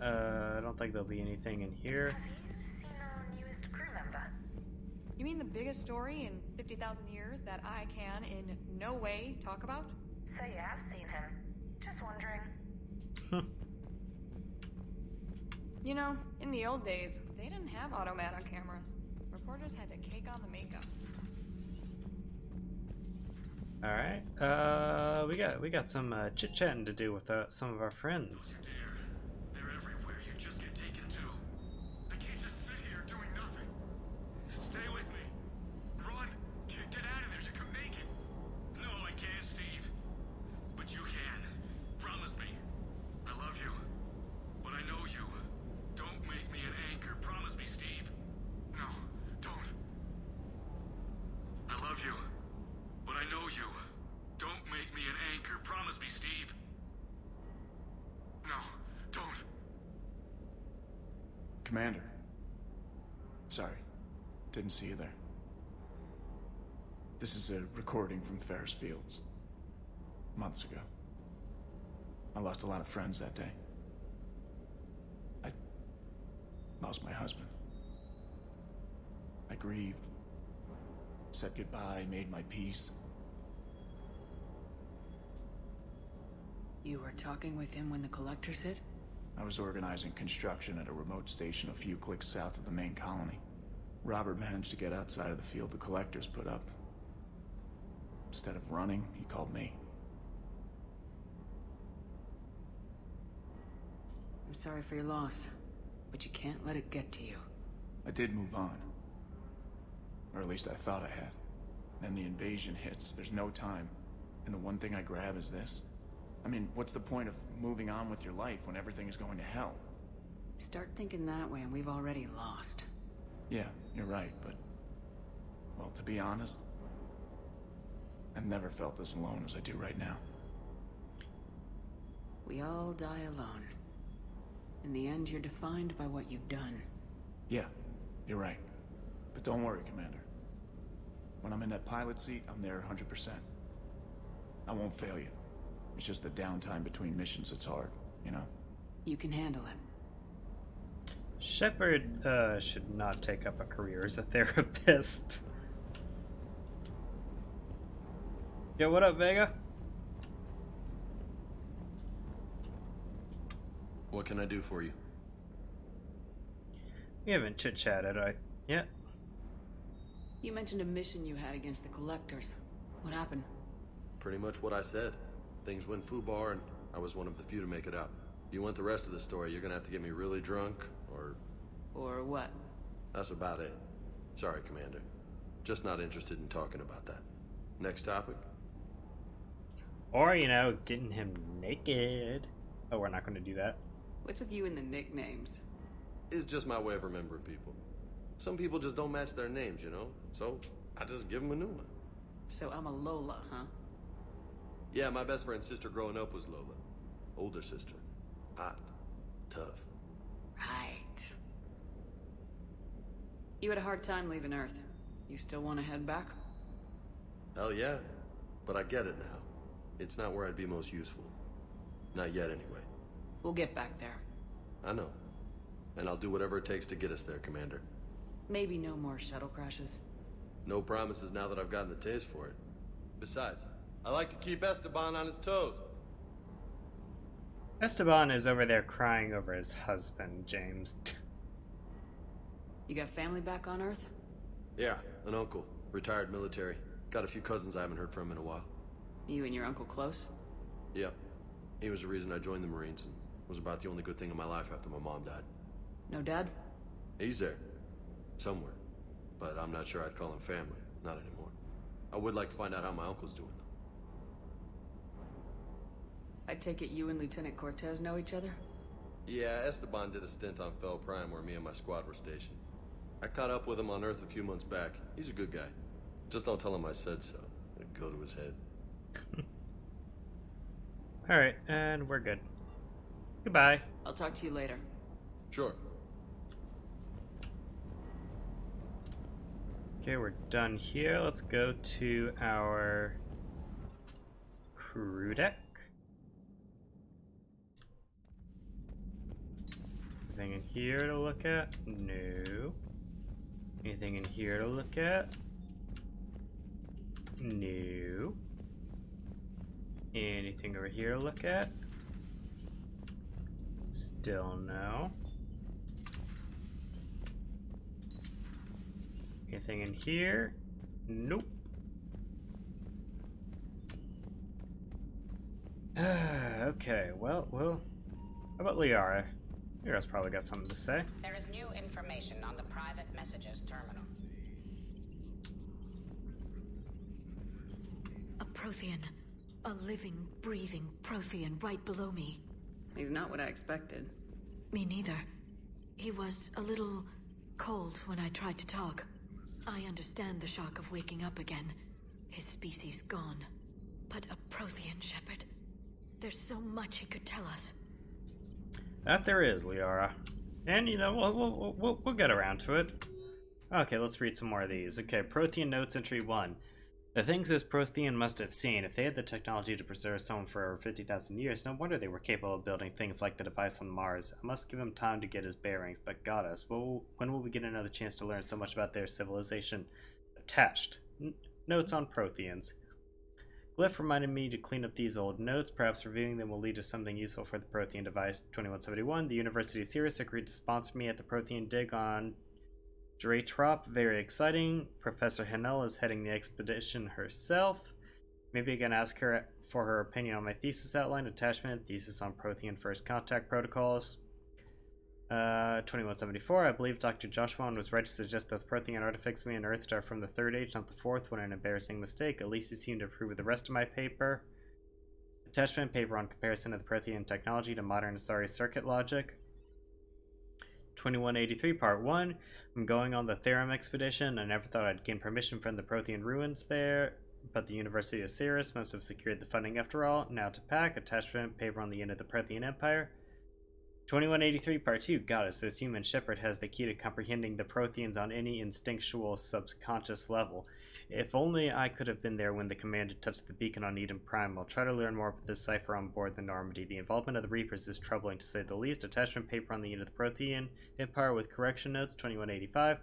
I don't think there'll be anything in here. Have you seen our newest crew member? You mean the biggest story in 50,000 years that I can in no way talk about? So you have seen him. Just wondering. You know, in the old days, they didn't have automat on cameras. Reporters had to cake on the makeup. Alright, we got some chit-chatting to do with some of our friends. They're everywhere. You just get taken to. I can't just sit here doing nothing. Stay with me. Run. Get out of there. You can make it. No, I can't, Steve. But you can. Promise me. I love you. But I know you. Don't make me an anchor. Promise me, Steve. No, don't. I love you. But I know you. Don't make me an anchor. Promise me, Steve. No, don't. Commander. Sorry. Didn't see you there. This is a recording from Ferris Fields. Months ago. I lost a lot of friends that day. I lost my husband. I grieved. Said goodbye, made my peace. You were talking with him when the Collectors hit? I was organizing construction at a remote station a few clicks south of the main colony. Robert managed to get outside of the field the Collectors put up. Instead of running, he called me. I'm sorry for your loss, but you can't let it get to you. I did move on. Or at least I thought I had. Then the invasion hits, there's no time. And the one thing I grab is this. I mean, what's the point of moving on with your life when everything is going to hell? Start thinking that way and we've already lost. Yeah, you're right, but... well, to be honest, I've never felt as alone as I do right now. We all die alone. In the end, you're defined by what you've done. Yeah, you're right. But don't worry, Commander. When I'm in that pilot seat, I'm there 100%. I won't fail you. It's just the downtime between missions that's hard, you know? You can handle it. Shepard should not take up a career as a therapist. Yo, what up, Vega? What can I do for you? We haven't chit-chatted yet. You mentioned a mission you had against the Collectors. What happened? Pretty much what I said. Things went foobar, and I was one of the few to make it out. If you want the rest of the story, you're gonna have to get me really drunk, or... Or what? That's about it. Sorry, Commander. Just not interested in talking about that. Next topic? Or, you know, getting him naked. Oh, we're not going to do that. What's with you and the nicknames? It's just my way of remembering people. Some people just don't match their names, you know? So, I just give them a new one. So I'm a Lola, huh? Yeah, my best friend's sister growing up was Lola. Older sister. Hot. Tough. Right. You had a hard time leaving Earth. You still want to head back? Hell yeah. But I get it now. It's not where I'd be most useful. Not yet, anyway. We'll get back there. I know. And I'll do whatever it takes to get us there, Commander. Maybe no more shuttle crashes. No promises now that I've gotten the taste for it. Besides, I like to keep Esteban on his toes. Esteban is over there crying over his husband, James. You got family back on Earth? Yeah, an uncle. Retired military. Got a few cousins I haven't heard from in a while. You and your uncle close? Yep. He was the reason I joined the Marines and was about the only good thing in my life after my mom died. No dad? He's there. Somewhere. But I'm not sure I'd call him family. Not anymore. I would like to find out how my uncle's doing, though. I take it you and Lieutenant Cortez know each other? Yeah, Esteban did a stint on Fel Prime where me and my squad were stationed. I caught up with him on Earth a few months back. He's a good guy. Just don't tell him I said so. It'd go to his head. Alright, and we're good. Goodbye. I'll talk to you later. Sure. Okay, we're done here. Let's go to our crew deck. Anything in here to look at? No. Anything in here to look at? No. Anything over here to look at? Still no. Anything in here? Nope. Okay, well, how about Liara? Liara's probably got something to say. There is new information on the private messages terminal. A Prothean. A living, breathing Prothean right below me. He's not what I expected. Me neither. He was a little cold when I tried to talk. I understand the shock of waking up again. His species gone. But a Prothean, Shepard. There's so much he could tell us. That there is, Liara. And, you know, we'll get around to it. Okay, let's read some more of these. Okay, Prothean Notes Entry 1. The things this Prothean must have seen. If they had the technology to preserve someone for over 50,000 years, no wonder they were capable of building things like the device on Mars. I must give him time to get his bearings, but goddess, when will we get another chance to learn so much about their civilization? Attached. Notes on Protheans. Glyph reminded me to clean up these old notes. Perhaps reviewing them will lead to something useful for the Prothean device. 2171. The University of Sirius agreed to sponsor me at the Prothean dig on Draytrop. Very exciting. Professor Hanel is heading the expedition herself. Maybe I can ask her for her opinion on my thesis outline. Attachment. Thesis on Prothean First Contact Protocols. 2174. I believe Dr. Joshua was right to suggest that the Prothean artifacts we unearthed are from the Third Age, not the Fourth. What an embarrassing mistake. At least he seemed to approve of the rest of my paper. Attachment. Paper on comparison of the Prothean technology to modern Asari circuit logic. 2183, Part 1. I'm going on the Therum expedition. I never thought I'd gain permission from the Prothean ruins there, but the University of Sirius must have secured the funding after all. Now to pack. Attachment. Paper on the end of the Prothean Empire. 2183, Part 2. Goddess, this human Shepard has the key to comprehending the Protheans on any instinctual subconscious level. If only I could have been there when the commander touched the beacon on Eden Prime. I'll try to learn more about this cipher on board the Normandy. The involvement of the Reapers is troubling to say the least. Attachment paper on the end of the Prothean Empire with correction notes. 2185.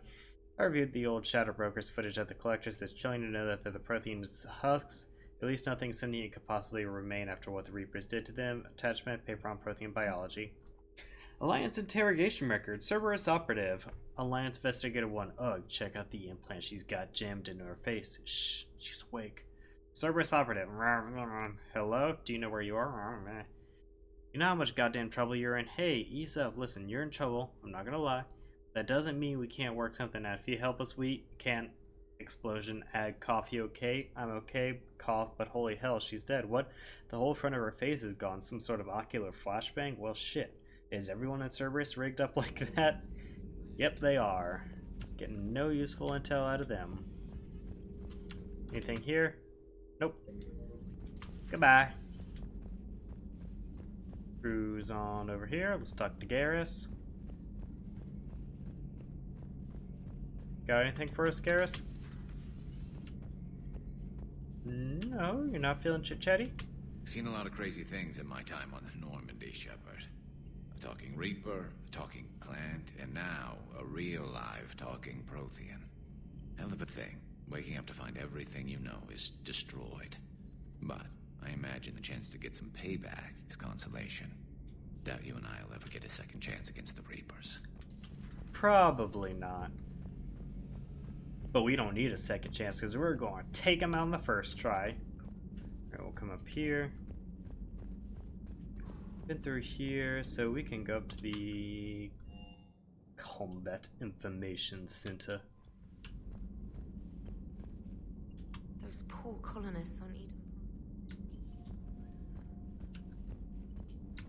I reviewed the old Shadow Brokers footage of the Collectors. It's chilling to know that they're the Protheans' husks At least nothing sentient could possibly remain after what the Reapers did to them. Attachment, paper on Prothean biology. Alliance interrogation record. Cerberus operative. Alliance investigator 1. Ugh, check out the implant she's got jammed into her face. Shh, she's awake. Cerberus operative. Hello? Do you know where you are? You know how much goddamn trouble you're in? Hey, ease up. Listen, you're in trouble. I'm not gonna lie. That doesn't mean we can't work something out. If you help us, we can. Explosion. Ag. Cough. You okay? I'm okay. Cough. But holy hell, she's dead. What? The whole front of her face is gone. Some sort of ocular flashbang? Well, shit. Is everyone in Cerberus rigged up like that? Yep, they are. Getting no useful intel out of them. Anything here? Nope. Goodbye. Cruise on over here. Let's talk to Garrus. Got anything for us, Garrus? No, you're not feeling chit-chatty? Seen a lot of crazy things in my time on the Normandy, Shepard. A talking Reaper, a talking plant, and now a real live talking Prothean. Hell of a thing, waking up to find everything you know is destroyed. But I imagine the chance to get some payback is consolation. Doubt you and I'll ever get a second chance against the Reapers. Probably not. But we don't need a second chance because we're going to take them out on the first try. Alright, we'll come up here. Been through here, so we can go up to the Combat Information Center. Those poor colonists on Eden.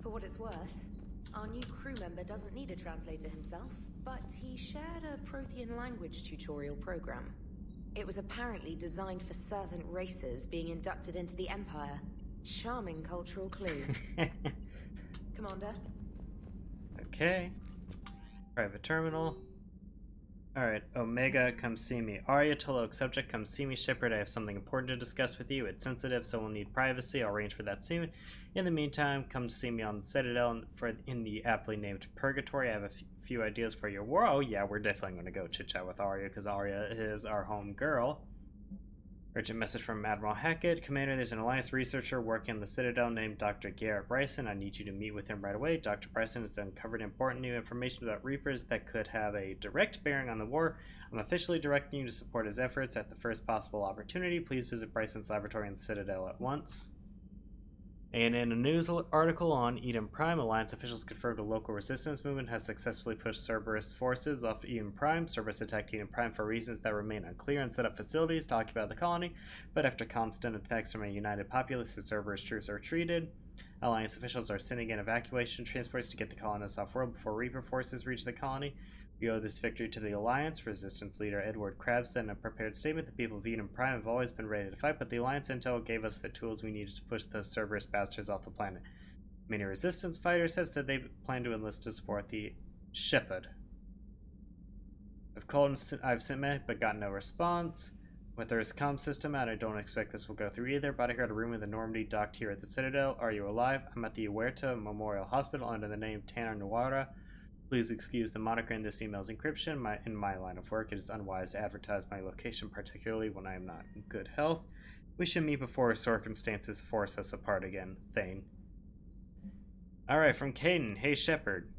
For what it's worth, our new crew member doesn't need a translator himself, but he shared a Prothean language tutorial program. It was apparently designed for servant races being inducted into the Empire. Charming cultural clue. Commander? Okay. Private terminal. Alright, Omega, come see me. Arya, Tolok, subject, come see me. Shepard, I have something important to discuss with you. It's sensitive, so we'll need privacy. I'll arrange for that soon. In the meantime, come see me on the Citadel in the aptly named Purgatory. I have a few ideas for your war. Oh yeah, we're definitely going to go chit-chat with Arya, because Arya is our home girl. Urgent message from Admiral Hackett. Commander, there's an Alliance researcher working on the Citadel named Dr. Garrett Bryson. I need you to meet with him right away. Dr. Bryson has uncovered important new information about Reapers that could have a direct bearing on the war. I'm officially directing you to support his efforts at the first possible opportunity. Please visit Bryson's laboratory in the Citadel at once. And in a news article on Eden Prime, Alliance officials confirmed a local resistance movement has successfully pushed Cerberus forces off Eden Prime. Cerberus attacked Eden Prime for reasons that remain unclear and set up facilities to occupy the colony, but after constant attacks from a united populace, the Cerberus troops are retreated. Alliance officials are sending in evacuation transports to get the colonists off-world before Reaper forces reach the colony. We owe this victory to the Alliance. Resistance leader Edward Krabs said in a prepared statement, the people of Eden Prime have always been ready to fight, but the Alliance intel gave us the tools we needed to push those Cerberus bastards off the planet. Many Resistance fighters have said they plan to enlist to support the Shepard. I've sent many, but got no response. With Earth's comm system out, I don't expect this will go through either, but I heard a rumor the Normandy docked here at the Citadel. Are you alive? I'm at the Huerta Memorial Hospital under the name Tanner Nuara. Please excuse the moniker in this email's encryption. In my line of work, it is unwise to advertise my location, particularly when I am not in good health. We should meet before circumstances force us apart again. Thane. Alright, from Caden. Hey, Shepard.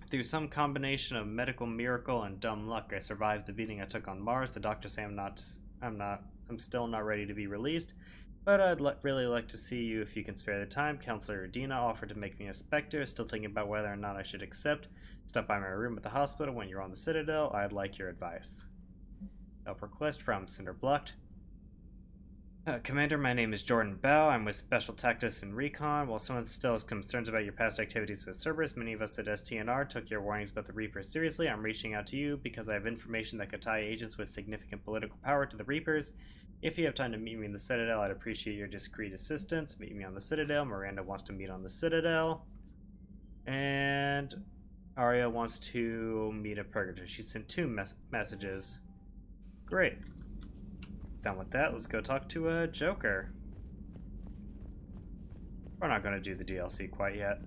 Through some combination of medical miracle and dumb luck, I survived the beating I took on Mars. The doctors say I'm still not ready to be released. But I'd really like to see you if you can spare the time. Counselor Udina offered to make me a Spectre. Still thinking about whether or not I should accept. Stop by my room at the hospital when you're on the Citadel. I'd like your advice. Help request from Cinder Blocked. Commander, my name is Jordan Bell. I'm with Special Tactics and Recon. While someone still has concerns about your past activities with Cerberus, many of us at STNR took your warnings about the Reapers seriously. I'm reaching out to you because I have information that could tie agents with significant political power to the Reapers. If you have time to meet me in the Citadel, I'd appreciate your discreet assistance. Meet me on the Citadel. Miranda wants to meet on the Citadel. And Arya wants to meet at Purgatory. She sent two messages. Great. Done with that. Let's go talk to Joker. We're not going to do the DLC quite yet.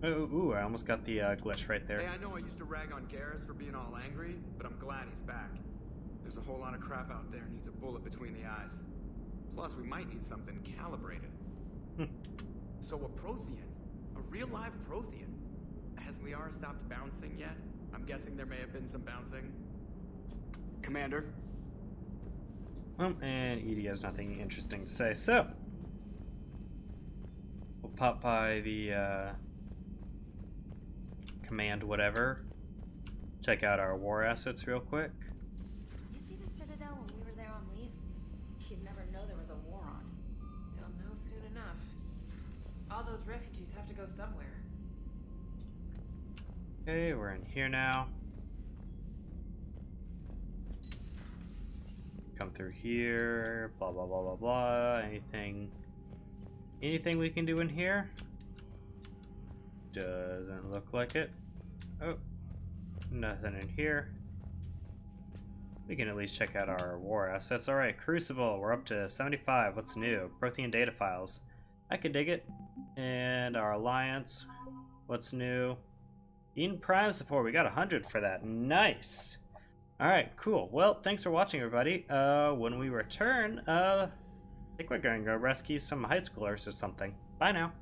Ooh, I almost got the glitch right there. Hey, I know I used to rag on Garrus for being all angry, but I'm glad he's back. There's a whole lot of crap out there needs a bullet between the eyes. Plus, we might need something calibrated. So a Prothean, a real live Prothean. Has Liara stopped bouncing yet? I'm guessing there may have been some bouncing. Commander? And EDI has nothing interesting to say, so we'll pop by the command whatever. Check out our war assets real quick. You see the Citadel when we were there on leave? You'd never know there was a war on. You'll know soon enough. All those refugees have to go somewhere. Okay, we're in here now. Come through here, blah blah blah blah blah. Anything we can do in here? Doesn't look like it. Oh, nothing in here. We can at least check out our war assets. Alright, Crucible, we're up to 75. What's new? Prothean data files. I could dig it. And our Alliance, what's new? Eden Prime support, we got 100 for that. Nice! Alright, cool. Well, thanks for watching, everybody. When we return, I think we're gonna go rescue some high schoolers or something. Bye now.